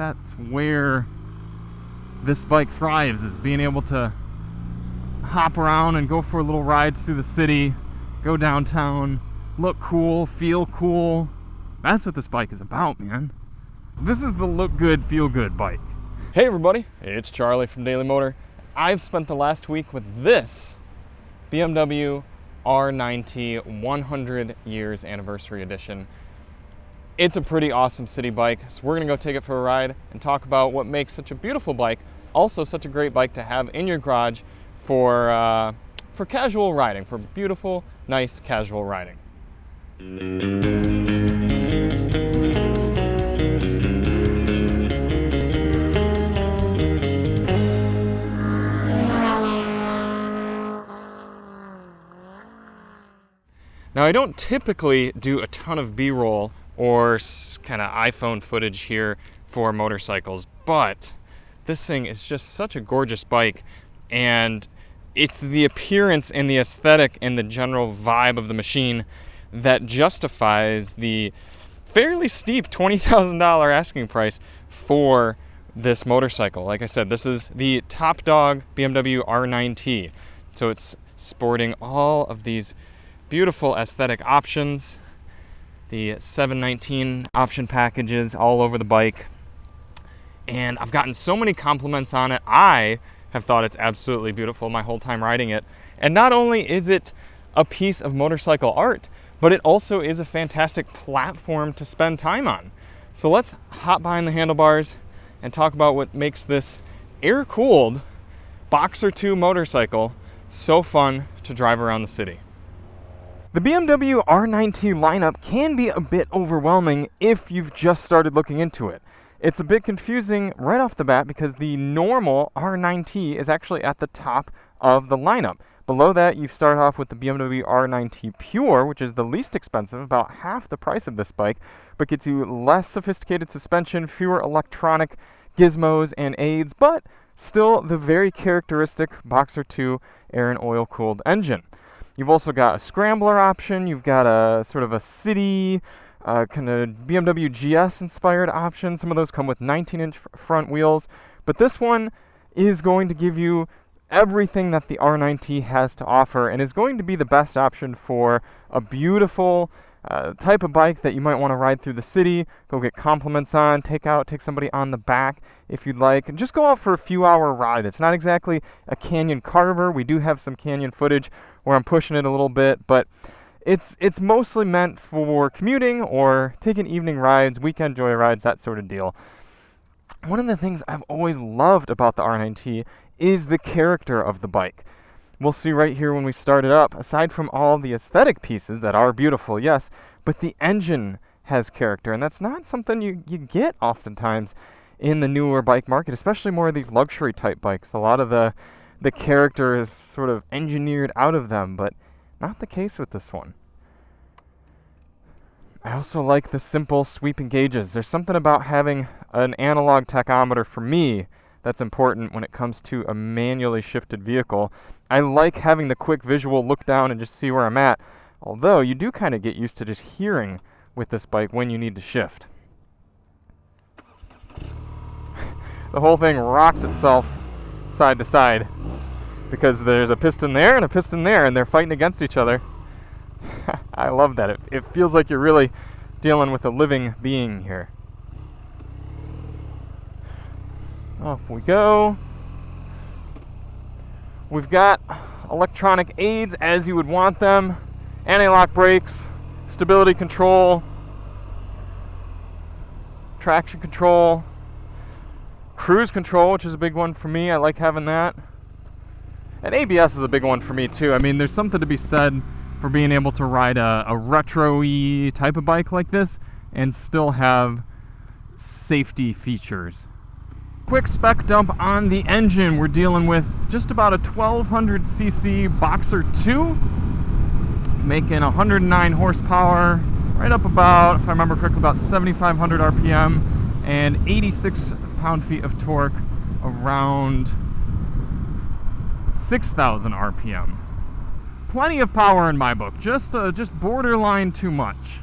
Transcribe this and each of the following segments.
That's where this bike thrives, is being able to hop around and go for little rides through the city, go downtown, look cool, feel cool. That's what this bike is about, man. This is the look good, feel good bike. Hey everybody, it's Charlie from Daily Motor. I've spent the last week with this BMW R nineT 100 years anniversary edition. It's a pretty awesome city bike, so we're gonna go take it for a ride and talk about what makes such a beautiful bike, also such a great bike to have in your garage for casual riding, for beautiful, nice casual riding. Now, I don't typically do a ton of B-roll or kind of iPhone footage here for motorcycles, but this thing is just such a gorgeous bike, and it's the appearance and the aesthetic and the general vibe of the machine that justifies the fairly steep $20,000 asking price for this motorcycle. Like I said, this is the top dog BMW R nineT, so it's sporting all of these beautiful aesthetic options, the 719 option packages all over the bike, and I've gotten so many compliments on it. I have thought it's absolutely beautiful my whole time riding it, and not only is it a piece of motorcycle art, but it also is a fantastic platform to spend time on. So let's hop behind the handlebars and talk about what makes this air-cooled Boxer 2 motorcycle so fun to drive around the city. The BMW R nineT lineup can be a bit overwhelming if you've just started looking into it. It's a bit confusing right off the bat because the normal R nineT is actually at the top of the lineup. Below that, you start off with the BMW R nineT Pure, which is the least expensive, about half the price of this bike, but gets you less sophisticated suspension, fewer electronic gizmos and aids, but still the very characteristic Boxer 2 air and oil cooled engine. You've also got a scrambler option, you've got a sort of a city, kind of BMW GS inspired option. Some of those come with 19-inch front wheels, but this one is going to give you everything that the R nineT has to offer and is going to be the best option for a beautiful type of bike that you might want to ride through the city, go get compliments on, take somebody on the back if you'd like, and just go out for a few hour ride. It's not exactly a canyon carver. We do have some canyon footage where I'm pushing it a little bit, but it's mostly meant for commuting or taking evening rides, weekend joy rides, that sort of deal. One of the things I've always loved about the R nineT is the character of the bike. We'll see right here when we start it up, aside from all the aesthetic pieces that are beautiful, yes, but the engine has character, and that's not something you get oftentimes in the newer bike market, especially more of these luxury type bikes. A lot of the character is sort of engineered out of them, but not the case with this one. I also like the simple sweeping gauges. There's something about having an analog tachometer for me that's important when it comes to a manually shifted vehicle. I like having the quick visual look down and just see where I'm at, although you do kind of get used to just hearing with this bike when you need to shift. The whole thing rocks itself side to side because there's a piston there and a piston there and they're fighting against each other. I love that. It feels like you're really dealing with a living being here. Off we go. We've got electronic aids as you would want them, anti-lock brakes, stability control, traction control, cruise control, which is a big one for me. I like having that. And ABS is a big one for me too. I mean, there's something to be said for being able to ride a retro-y type of bike like this and still have safety features. Quick spec dump on the engine. We're dealing with just about a 1200cc Boxer 2, making 109 horsepower, right up about, if I remember correctly, about 7,500 RPM and 86 pound-feet of torque, around 6,000 RPM. Plenty of power in my book, just borderline too much.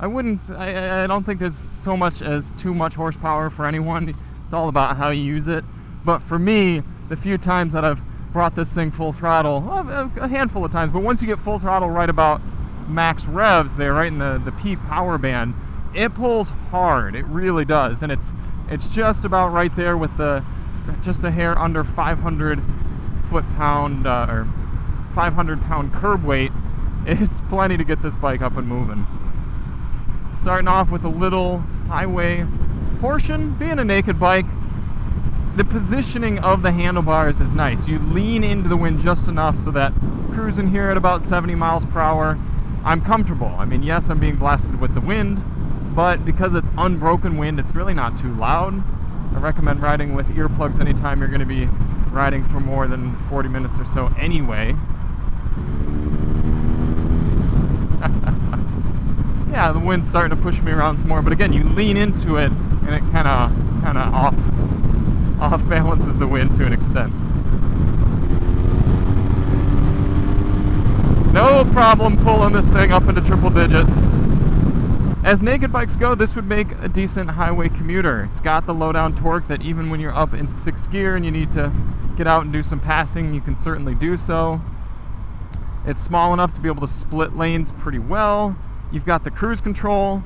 I don't think there's so much as too much horsepower for anyone. It's all about how you use it. But for me, the few times that I've brought this thing full throttle, a handful of times, but once you get full throttle right about max revs there, right in the peak power band, it pulls hard. It really does. And it's just about right there with just a hair under 500 foot-pound or 500-pound curb weight. It's plenty to get this bike up and moving. Starting off with a little highway portion. Being a naked bike, the positioning of the handlebars is nice. You lean into the wind just enough so that cruising here at about 70 miles per hour, I'm comfortable. I mean, yes, I'm being blasted with the wind, but because it's unbroken wind, it's really not too loud. I recommend riding with earplugs anytime you're going to be riding for more than 40 minutes or so anyway. Yeah, the wind's starting to push me around some more, but again, you lean into it and it kind of off balances the wind to an extent. No problem pulling this thing up into triple digits. As naked bikes go, this would make a decent highway commuter. It's got the low-down torque that even when you're up in 6th gear and you need to get out and do some passing, you can certainly do so. It's small enough to be able to split lanes pretty well. You've got the cruise control.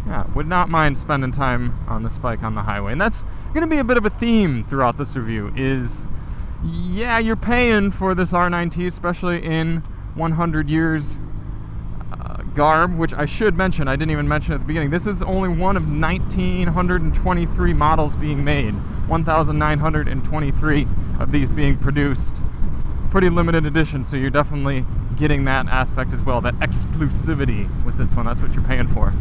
Yeah, would not mind spending time on this bike on the highway. And that's going to be a bit of a theme throughout this review is, yeah, you're paying for this R9T, especially in 100 years garb, which I should mention, I didn't even mention at the beginning. This is only one of 1,923 models being made. 1,923 of these being produced. Pretty limited edition, so you're definitely getting that aspect as well, that exclusivity with this one. That's what you're paying for.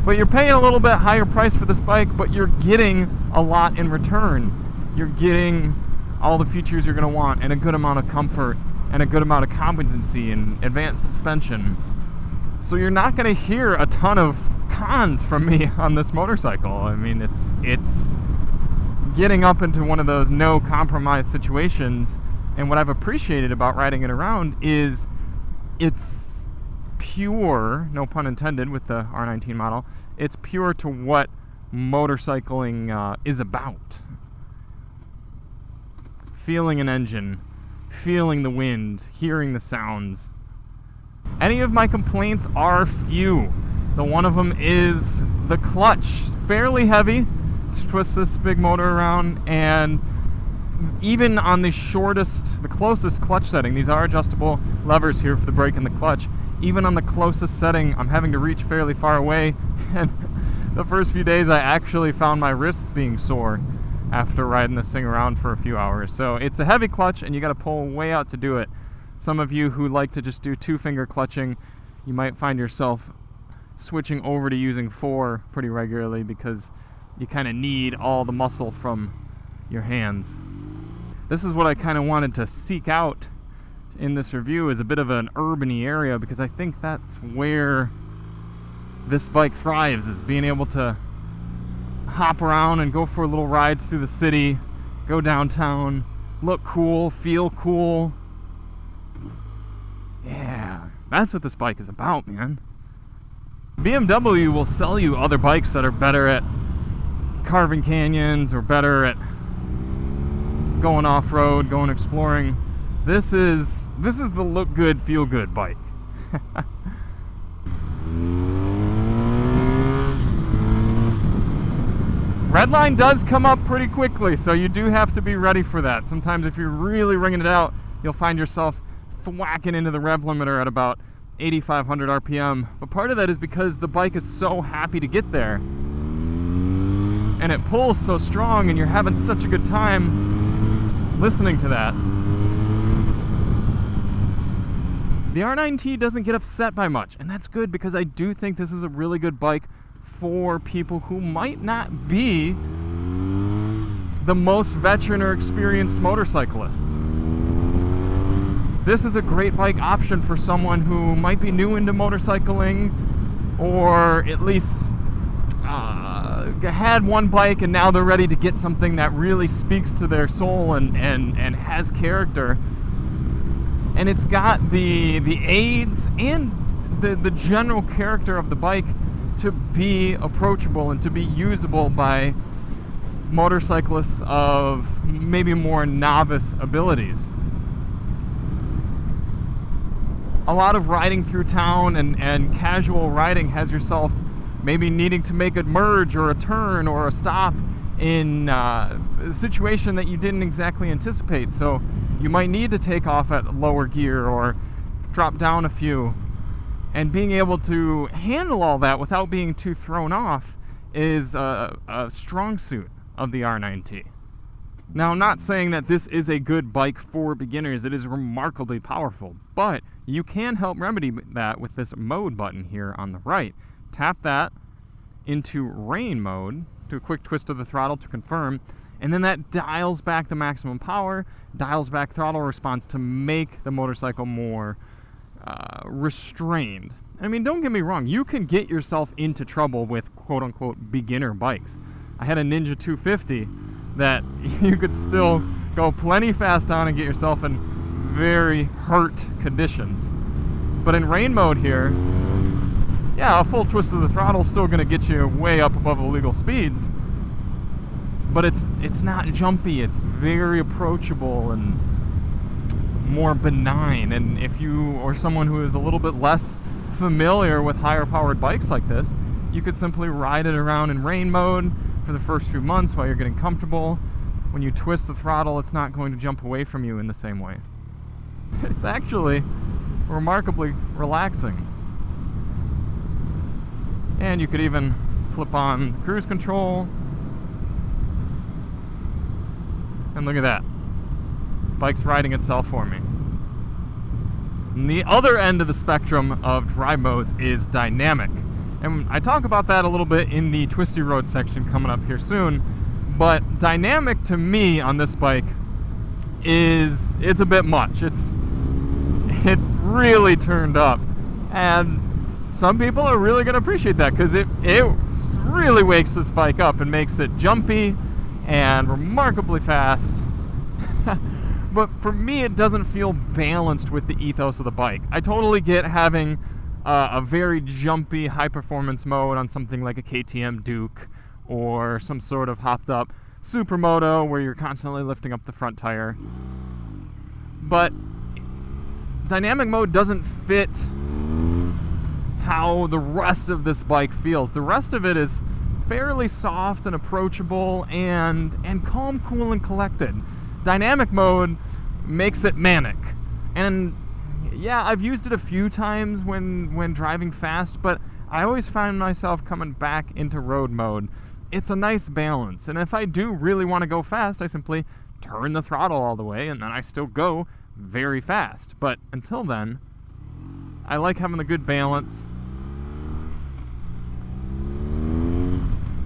But you're paying a little bit higher price for this bike, but you're getting a lot in return. You're getting all the features you're going to want, and a good amount of comfort, and a good amount of competency and advanced suspension. So you're not going to hear a ton of cons from me on this motorcycle. I mean, it's getting up into one of those no compromise situations. And what I've appreciated about riding it around is it's pure, no pun intended with the R19 model, it's pure to what motorcycling is about. Feeling an engine, feeling the wind, hearing the sounds. Any of my complaints are few. The one of them is the clutch. It's fairly heavy to twist this big motor around, and even on the closest clutch setting, these are adjustable levers here for the brake and the clutch, even on the closest setting, I'm having to reach fairly far away, and the first few days I actually found my wrists being sore after riding this thing around for a few hours. So it's a heavy clutch, and you got to pull way out to do it. Some of you who like to just do 2-finger clutching, you might find yourself switching over to using 4 pretty regularly because you kind of need all the muscle from your hands. This is what I kind of wanted to seek out in this review, is a bit of an urban-y area, because I think that's where this bike thrives, is being able to hop around and go for little rides through the city, go downtown, look cool, feel cool. Yeah, that's what this bike is about, man. BMW will sell you other bikes that are better at carving canyons or better at going off-road, going exploring. This is the look good, feel good bike. Redline does come up pretty quickly, so you do have to be ready for that. Sometimes if you're really ringing it out, you'll find yourself thwacking into the rev limiter at about 8,500 RPM. But part of that is because the bike is so happy to get there. And it pulls so strong, and you're having such a good time listening to that. The R9T doesn't get upset by much, and that's good, because I do think this is a really good bike for people who might not be the most veteran or experienced motorcyclists. This is a great bike option for someone who might be new into motorcycling, or at least had one bike and now they're ready to get something that really speaks to their soul and has character. And it's got the aids and the general character of the bike to be approachable and to be usable by motorcyclists of maybe more novice abilities. A lot of riding through town and casual riding has yourself maybe needing to make a merge or a turn or a stop in a situation that you didn't exactly anticipate. So you might need to take off at lower gear or drop down a few. And being able to handle all that without being too thrown off is a strong suit of the R9T. Now, I'm not saying that this is a good bike for beginners. It is remarkably powerful, but you can help remedy that with this mode button here on the right. Tap that into rain mode, do a quick twist of the throttle to confirm, and then that dials back the maximum power, dials back throttle response to make the motorcycle more restrained. I mean, don't get me wrong, you can get yourself into trouble with quote-unquote beginner bikes. I had a Ninja 250 that you could still go plenty fast on and get yourself in very hurt conditions. But in rain mode here, yeah, a full twist of the throttle is still going to get you way up above illegal speeds, but it's not jumpy. It's very approachable and more benign. And if you or someone who is a little bit less familiar with higher powered bikes like this, you could simply ride it around in rain mode for the first few months while you're getting comfortable. When you twist the throttle, it's not going to jump away from you in the same way. It's actually remarkably relaxing. And you could even flip on cruise control. And look at that. Bike's riding itself for me. And the other end of the spectrum of drive modes is dynamic. And I talk about that a little bit in the Twisty Road section coming up here soon. But dynamic to me on this bike it's a bit much. It's really turned up. And some people are really going to appreciate that because it really wakes this bike up and makes it jumpy and remarkably fast. But for me, it doesn't feel balanced with the ethos of the bike. I totally get having a very jumpy high-performance mode on something like a KTM Duke or some sort of hopped-up Supermoto where you're constantly lifting up the front tire. But dynamic mode doesn't fit how the rest of this bike feels. The rest of it is fairly soft and approachable and calm, cool, and collected. Dynamic mode makes it manic. And yeah, I've used it a few times when driving fast, but I always find myself coming back into road mode. It's a nice balance, and if I do really want to go fast, I simply turn the throttle all the way, and then I still go very fast. But until then, I like having a good balance.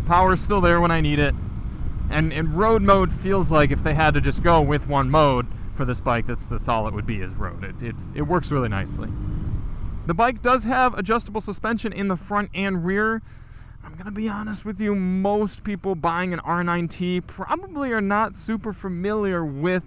Power's still there when I need it. And road mode feels like if they had to just go with one mode for this bike, that's all it would be is road. It works really nicely. The bike does have adjustable suspension in the front and rear. I'm going to be honest with you, most people buying an R9T probably are not super familiar with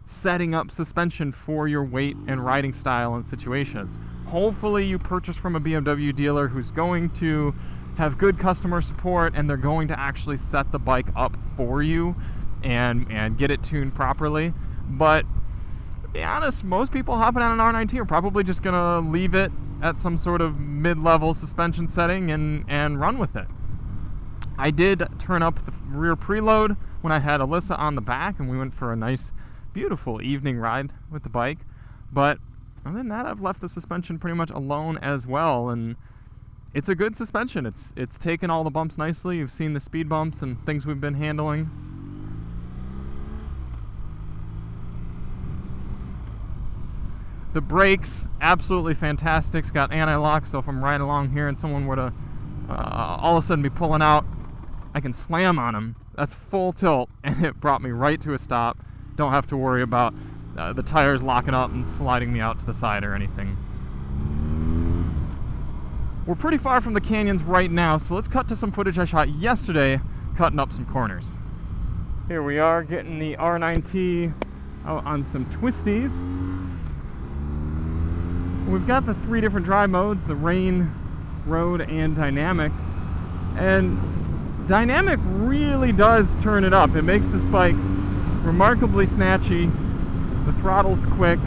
setting up suspension for your weight and riding style and situations. Hopefully you purchase from a BMW dealer who's going to have good customer support and they're going to actually set the bike up for you and get it tuned properly. But to be honest, most people hopping on an R9T are probably just going to leave it at some sort of mid-level suspension setting and run with it. I did turn up the rear preload when I had Alyssa on the back and we went for a nice, beautiful evening ride with the bike. But other than that, I've left the suspension pretty much alone as well, and it's a good suspension. It's taken all the bumps nicely. You've seen the speed bumps and things we've been handling. The brakes, absolutely fantastic. It's got anti-lock, so if I'm riding along here and someone were to all of a sudden be pulling out, I can slam on them. That's full tilt, and it brought me right to a stop. Don't have to worry about the tires locking up and sliding me out to the side or anything. We're pretty far from the canyons right now, so let's cut to some footage I shot yesterday cutting up some corners. Here we are getting the R9T out on some twisties. we've got the 3 different drive modes, the rain, road, and dynamic. And dynamic really does turn it up. It makes this bike remarkably snatchy. The throttle's quick.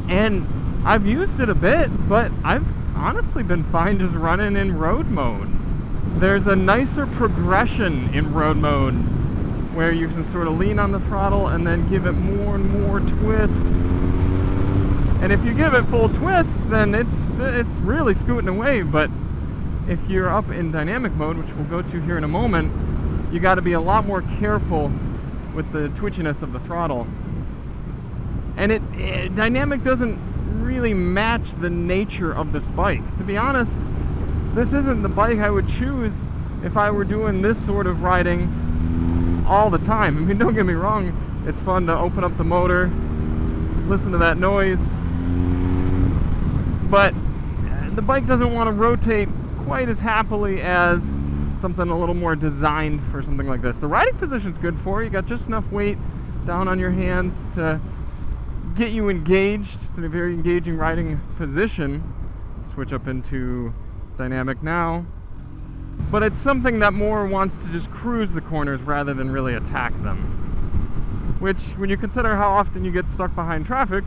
And I've used it a bit, but I've honestly been fine just running in road mode. There's a nicer progression in road mode where you can sort of lean on the throttle and then give it more and more twist. And if you give it full twist, then it's really scooting away. But if you're up in dynamic mode, which we'll go to here in a moment, you got to be a lot more careful with the twitchiness of the throttle. And dynamic doesn't really match the nature of this bike. To be honest, this isn't the bike I would choose if I were doing this sort of riding all the time. I mean, don't get me wrong, it's fun to open up the motor, listen to that noise, but the bike doesn't want to rotate quite as happily as something a little more designed for something like this. The riding position's good for it. You got just enough weight down on your hands to get you engaged. It's a very engaging riding position. Switch up into dynamic now. But it's something that more wants to just cruise the corners rather than really attack them. Which, when you consider how often you get stuck behind traffic,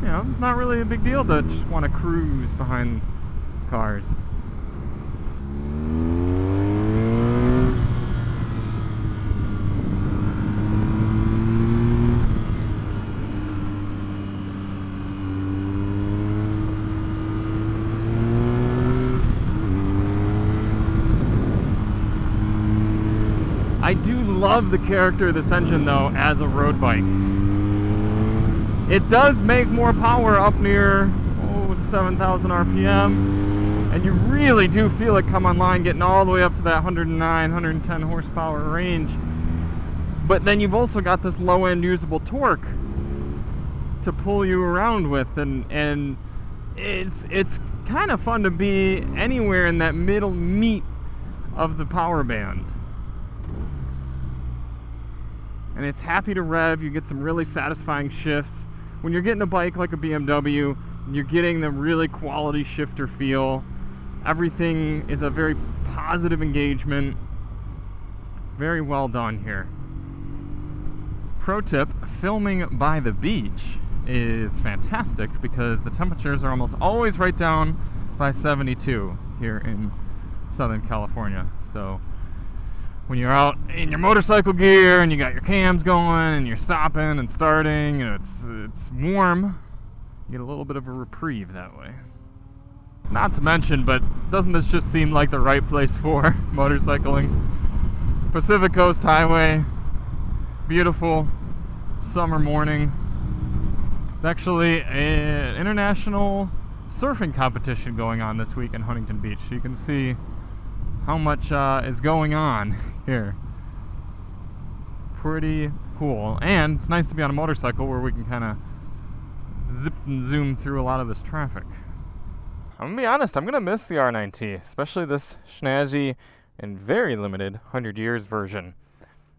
you know, it's not really a big deal to just want to cruise behind cars. I do love the character of this engine though as a road bike. It does make more power up near 7,000 RPM, and you really do feel it come online getting all the way up to that 109, 110 horsepower range. But then you've also got this low end usable torque to pull you around with, and it's kind of fun to be anywhere in that middle meat of the power band. And it's happy to rev. You get some really satisfying shifts. When you're getting a bike like a BMW, you're getting the really quality shifter feel. Everything is a very positive engagement. Very well done here. Pro tip, filming by the beach is fantastic because the temperatures are almost always right down by 72 here in Southern California. So when you're out in your motorcycle gear and you got your cams going and you're stopping and starting and it's warm, you get a little bit of a reprieve that way. Not to mention, but doesn't this just seem like the right place for motorcycling? Pacific Coast Highway, beautiful summer morning. It's actually an international surfing competition going on this week in Huntington Beach. You can see how much is going on here. Pretty cool. And it's nice to be on a motorcycle where we can kind of zip and zoom through a lot of this traffic. I'm gonna be honest, I'm gonna miss the R9T, especially this snazzy and very limited 100 years version.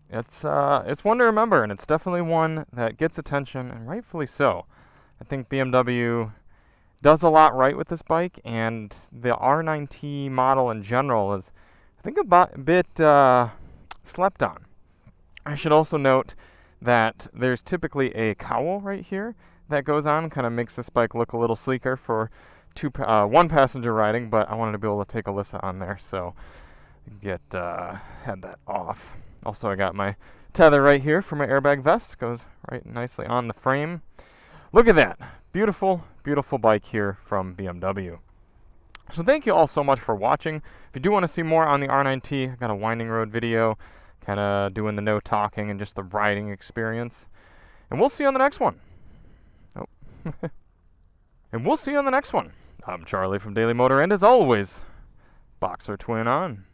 It's one to remember, and it's definitely one that gets attention, and rightfully so. I think BMW does a lot right with this bike, and the R9T model in general is, I think, a bit slept on. I should also note that there's typically a cowl right here that goes on, kind of makes this bike look a little sleeker for one passenger riding, but I wanted to be able to take Alyssa on there, so had that off. Also, I got my tether right here for my airbag vest. Goes right nicely on the frame. Look at that. Beautiful, beautiful bike here from BMW. So thank you all so much for watching. If you do want to see more on the R9T, I've got a winding road video, kind of doing the no talking and just the riding experience. And we'll see you on the next one. And we'll see you on the next one. I'm Charlie from Daily Motor, and as always, Boxer Twin on.